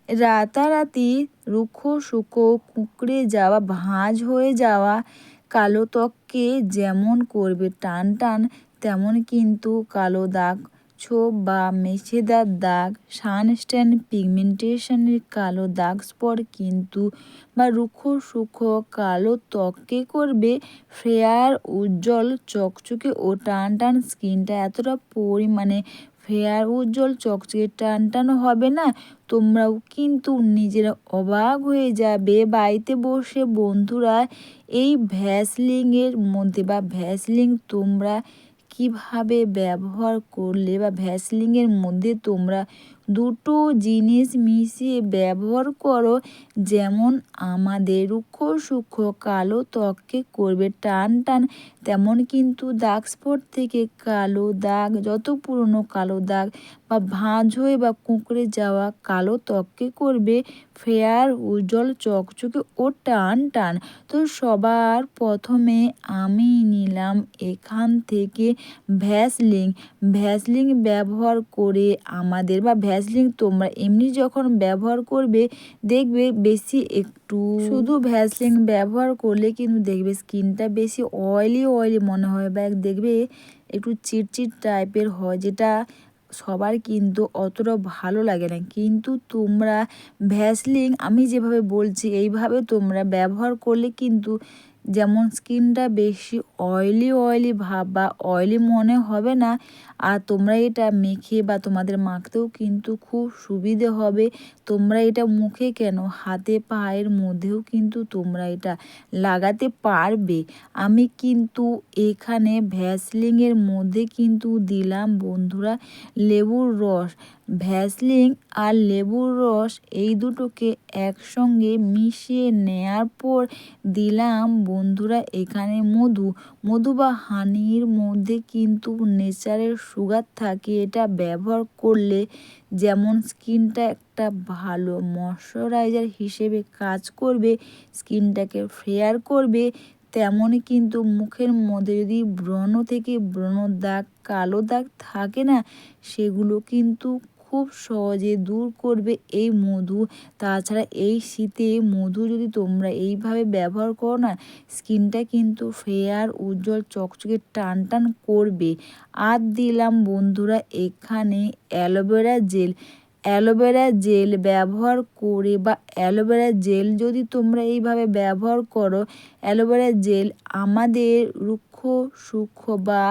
রাতারাতি রুক্ষ শুষ্ক কুঁকড়ে যাওয়া ভাঁজ হয়ে যাওয়া কালো ত্বককে যেমন করবে টান টান, তেমন কিন্তু কালো দাগ ছোপ বা মেছেদার দাগ, সানস্ট্যান পিগমেন্টেশনের কালো দাগ স্পট কিন্তু বা রুক্ষ শুষ্ক কালো ত্বককে করবে ফেয়ার, উজ্জ্বল চকচকে ও টান টান। স্কিনটা এতটা পরিমাণে ফেয়ার, উজ্জ্বল চকচকে টান টান হবে না, তোমরাও কিন্তু নিজেরা অবাক হয়ে যাবে। বাড়িতে বসে বন্ধুরা এই ভ্যাসলিনের মধ্যে বা ভ্যাসলিন তোমরা কিভাবে ব্যবহার করলে বা ভ্যাসলিনের মধ্যে তোমরা দুটো জিনিস মিশিয়ে ব্যবহার করো, যেমন আমাদের রুক্ষ শুষ্ক কালো ত্বককে করবে টান টান, তেমন কিন্তু দাগ স্পট থেকে কালো দাগ, যত পুরনো কালো দাগ বা ভাঁজ হয়ে বা কুঁকড়ে যাওয়া কালো ত্বককে করবে ফেয়ার, উজ্জ্বল চকচকে ও টান টান। তো সবার প্রথমে আমি নিলাম এখান থেকে ভ্যাসলিন ব্যবহার করে আমাদের বা ভ্যাসলিন তোমরা এমনি যখন ব্যবহার করবে দেখবে বেশি একটু শুধু ভ্যাসলিন ব্যবহার করলে কিন্তু দেখবে স্কিনটা বেশি অয়েলি মনে হয় বা দেখবে একটু চিটচিট টাইপের হয়, যেটা সবার কিন্তু অতটা ভালো লাগে না। কিন্তু তোমরা ভ্যাসলিন আমি যেভাবে বলছি এইভাবে তোমরা ব্যবহার করলে কিন্তু যেমন স্কিনটা বেশি অয়েলি ভাব বা অয়েলি মনে হবে না, আর তোমরা এটা মেখে বা তোমাদের মাখতেও কিন্তু খুব সুবিধে হবে। তোমরা এটা মুখে কেন, হাতে পায়ের মধ্যেও কিন্তু তোমরা এটা লাগাতে পারবে। আমি কিন্তু এখানে ভ্যাসলিনের মধ্যে কিন্তু দিলাম বন্ধুরা লেবুর রস। ভ্যাসলিন আর লেবুর রস এই দুটোকে একসঙ্গে মিশিয়ে নেয়ার পর দিলাম বন্ধুরা এখানে মধু বা হানির মধ্যে কিন্তু নেচারের সুগার থাকে। এটা ব্যবহার করলে যেমন স্কিনটা একটা ভালো ময়শ্চারাইজার হিসেবে কাজ করবে, স্কিনটাকে ফেয়ার করবে, তেমনই কিন্তু মুখের মধ্যে যদি ব্রণ থেকে ব্রণ দাগ, কালো দাগ থাকে না, সেগুলো কিন্তু খুব সহজে দূর করবে এই মধু। তাছাড়া এই শীতে মধু যদি তোমরা এইভাবে ব্যবহার করো না, স্কিনটা কিন্তু ফেয়ার, উজ্জ্বল চকচকে টান টান করবে। আর দিলাম বন্ধুরা এখানে অ্যালোভেরা জেল ব্যবহার করে বা অ্যালোভেরা জেল যদি তোমরা এইভাবে ব্যবহার করো, অ্যালোভেরা জেল আমাদের রুক্ষ শুষ্ক বা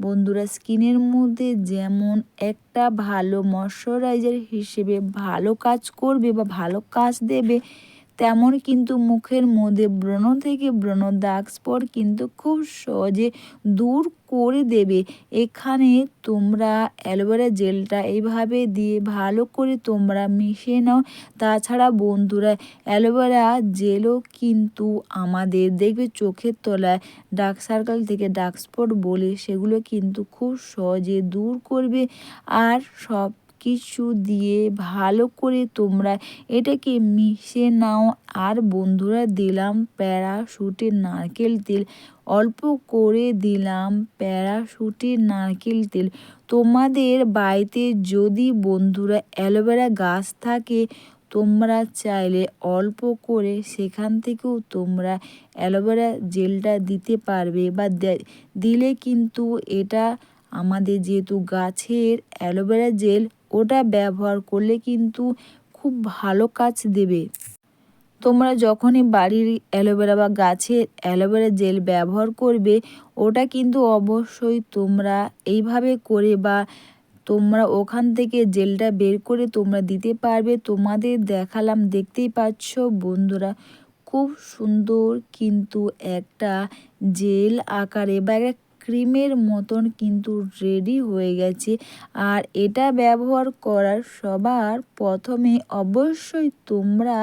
বন্ধুরা স্কিনের মধ্যে যেমন একটা ভালো ময়শ্চারাইজার হিসেবে ভালো কাজ করবে বা ভালো কাজ দেবে, তেমন কিন্তু মুখের মধ্যে ব্রণ থেকে ব্রণ দাগ স্পট কিন্তু খুব সহজে দূর করে দেবে। এখানে তোমরা অ্যালোভেরা জেলটা এইভাবে দিয়ে ভালো করে তোমরা মিশিয়ে নাও। তাছাড়া বন্ধুরা অ্যালোভেরা জেলও কিন্তু আমাদের দেখবে চোখের তলায় ডার্ক সার্কেল থেকে ডার্ক স্পট বলে সেগুলো কিন্তু খুব সহজে দূর করবে। আর সব কিছু দিয়ে ভালো করে তোমরা এটাকে মিশিয়ে নাও। আর বন্ধুরা দিলাম প্যারাশুটের নারকেল তেল, অল্প করে দিলাম প্যারাশুটের নারকেল তেল। তোমাদের বাড়িতে যদি বন্ধুরা অ্যালোভেরা গাছ থাকে, তোমরা চাইলে অল্প করে সেখান থেকেও তোমরা অ্যালোভেরা জেলটা দিতে পারবে বা দিলে কিন্তু এটা আমাদের যেহেতু গাছের অ্যালোভেরা জেল, ওটা ব্যবহার করলে কিন্তু খুব ভালো কাজ দেবে। তোমরা যখনই বাড়ির অ্যালোভেরা বা গাছের অ্যালোভেরা জেল ব্যবহার করবে, ওটা কিন্তু অবশ্যই তোমরা এইভাবে করে বা তোমরা ওখান থেকে জেলটা বের করে তোমরা দিতে পারবে। তোমাদের দেখালাম, দেখতেই পাচ্ছ বন্ধুরা খুব সুন্দর কিন্তু একটা জেল আকারে বা একটা ক্রিমের মতন কিন্তু রেডি হয়ে গেছে। আর এটা ব্যবহার করার সবার প্রথমে অবশ্যই তোমরা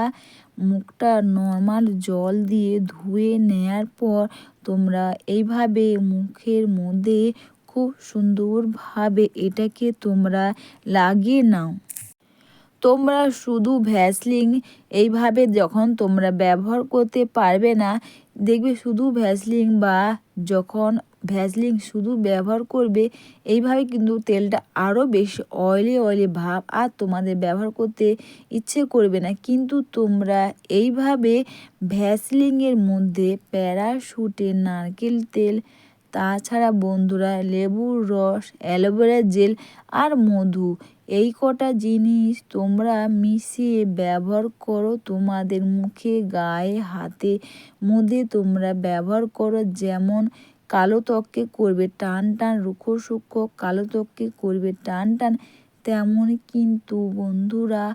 মুখটা নর্মাল জল দিয়ে ধুয়ে নেয়ার পর তোমরা এইভাবে মুখের মধ্যে খুব সুন্দরভাবে এটাকে তোমরা লাগিয়ে নাও। তোমরা শুধু ভ্যাসলিন এইভাবে যখন তোমরা ব্যবহার করতে পারবে না, দেখবে শুধু ভ্যাসলিন বা যখন ভ্যাসলিন শুধু ব্যবহার করবে এইভাবে কিন্তু তেলটা আরও বেশি অয়েলি ভাব আর তোমাদের ব্যবহার করতে ইচ্ছে করবে না। কিন্তু তোমরা এইভাবে ভ্যাসলিনের মধ্যে প্যারাশুটের নারকেল তেল, তাছাড়া বন্ধুরা লেবুর রস, অ্যালোভেরা জেল আর মধু, এই কটা জিনিস তোমরা মিশিয়ে ব্যবহার করো তোমাদের মুখে, গায়ে, হাতে মধ্যে তোমরা ব্যবহার করো। যেমন কালো ত্বককে করবে টান টান, রুক্ষ সূক্ষ্ম কালো ত্বককে করবে টান টান, তেমন কিন্তু বন্ধুরা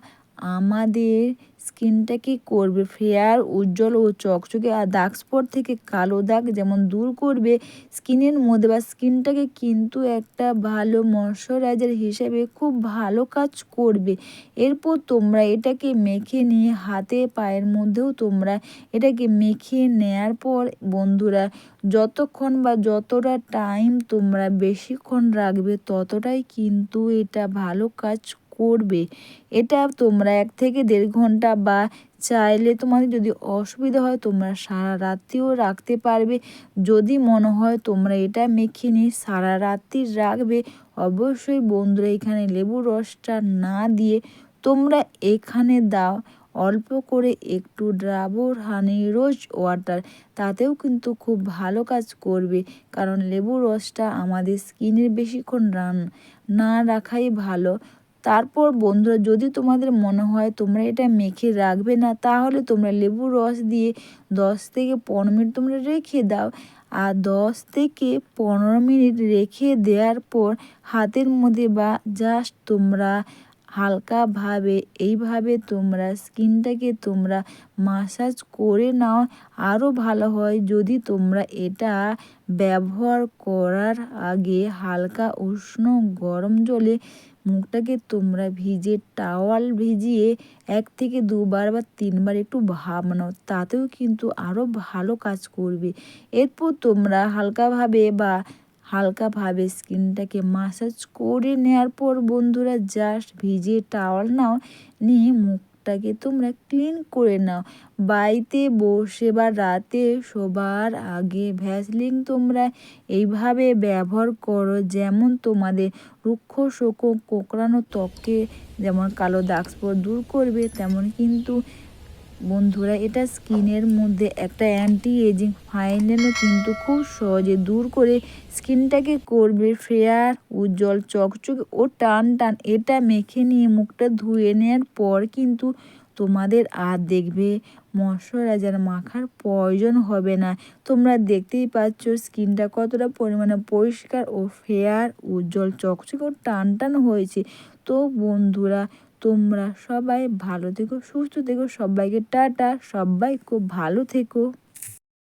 আমাদের স্কিনটাকে করবে ফেয়ার, উজ্জ্বল ও চকচকে। আর দাগ স্পট থেকে কালো দাগ যেমন দূর করবে স্কিনের মধ্যে, বা স্কিনটাকে কিন্তু একটা ভালো ময়শ্চারাইজার হিসেবে খুব ভালো কাজ করবে। এরপর তোমরা এটাকে মেখে নিয়ে হাতে পায়ের মধ্যেও তোমরা এটাকে মেখে নেয়ার পর বন্ধুরা যতক্ষণ বা যতটা টাইম তোমরা বেশিক্ষণ রাখবে ততটাই কিন্তু এটা ভালো কাজ করবে। এটা তোমরা 1 থেকে 1.5 ঘন্টা, বা চাইলে তোমাদের যদি অসুবিধা হয় তোমরা সারা রাত্রিও রাখতে পারবে। যদি মনে হয় তোমরা এটা মেখে নিয়ে সারা রাত্রি রাখবে, অবশ্যই বন্ধুরা এখানে লেবুর রসটা না দিয়ে তোমরা এখানে দাও অল্প করে একটু ডাবর হানি রোজ ওয়াটার, তাতেও কিন্তু খুব ভালো কাজ করবে। কারণ লেবুর রসটা আমাদের স্কিনের বেশিক্ষণ না রাখাই ভালো। তারপর বন্ধুরা যদি তোমাদের মনে হয় তোমরা এটা মেখে রাখবে না, তাহলে তোমরা লেবুর রস দিয়ে 10 থেকে 15 মিনিট তোমরা রেখে দাও। আর 10 থেকে 15 মিনিট রেখে দেওয়ার পর হাতের মধ্যে বা জাস্ট তোমরা হালকাভাবে এইভাবে তোমরা স্কিনটাকে তোমরা মাসাজ করে নাও। আরও ভালো হয় যদি তোমরা এটা ব্যবহার করার আগে হালকা উষ্ণ গরম জলে মুখটাকে তোমরা টাওয়াল ভিজিয়ে 1 থেকে 2 বার বা 3 বার একটু ভাপ নাও, তাতেও কিন্তু আরও ভালো কাজ করবে। এরপর তোমরা হালকাভাবে স্কিনটাকে মাসাজ করে নেওয়ার পর বন্ধুরা জাস্ট ভিজে টাওয়াল নাও, নিয়ে মুখটাকে তোমরা ক্লিন করে নাও। বাড়িতে বসে বা রাতে শোবার আগে ভ্যাসলিন তোমরা এইভাবে ব্যবহার করো, যেমন তোমাদের রুক্ষ শোক কোঁকড়ানো ত্বককে যেমন কালো দাগ স্পট দূর করবে, তেমন কিন্তু বন্ধুরা এটা স্কিনের মধ্যে একটা অ্যান্টি এজিং ফাইন্যানও কিন্তু খুব সহজে দূর করে স্কিনটাকে করবে ফেয়ার, উজ্জ্বল, চকচকে ও টান টান। এটা মেখে নিয়ে মুখটা ধুয়ে নেওয়ার পর কিন্তু তোমাদের আর দেখবে ময়শ্চারাইজার মাখার প্রয়োজন হবে না। তোমরা দেখতেই পাচ্ছ স্কিনটা কতটা পরিমাণে পরিষ্কার ও ফেয়ার, উজ্জ্বল, চকচকে ও টান টান হয়েছে। তো বন্ধুরা তোমরা সবাই ভালো থেকো, সুস্থ থেকো, সবাইকে টাটা, সবাই খুব ভালো থেকো।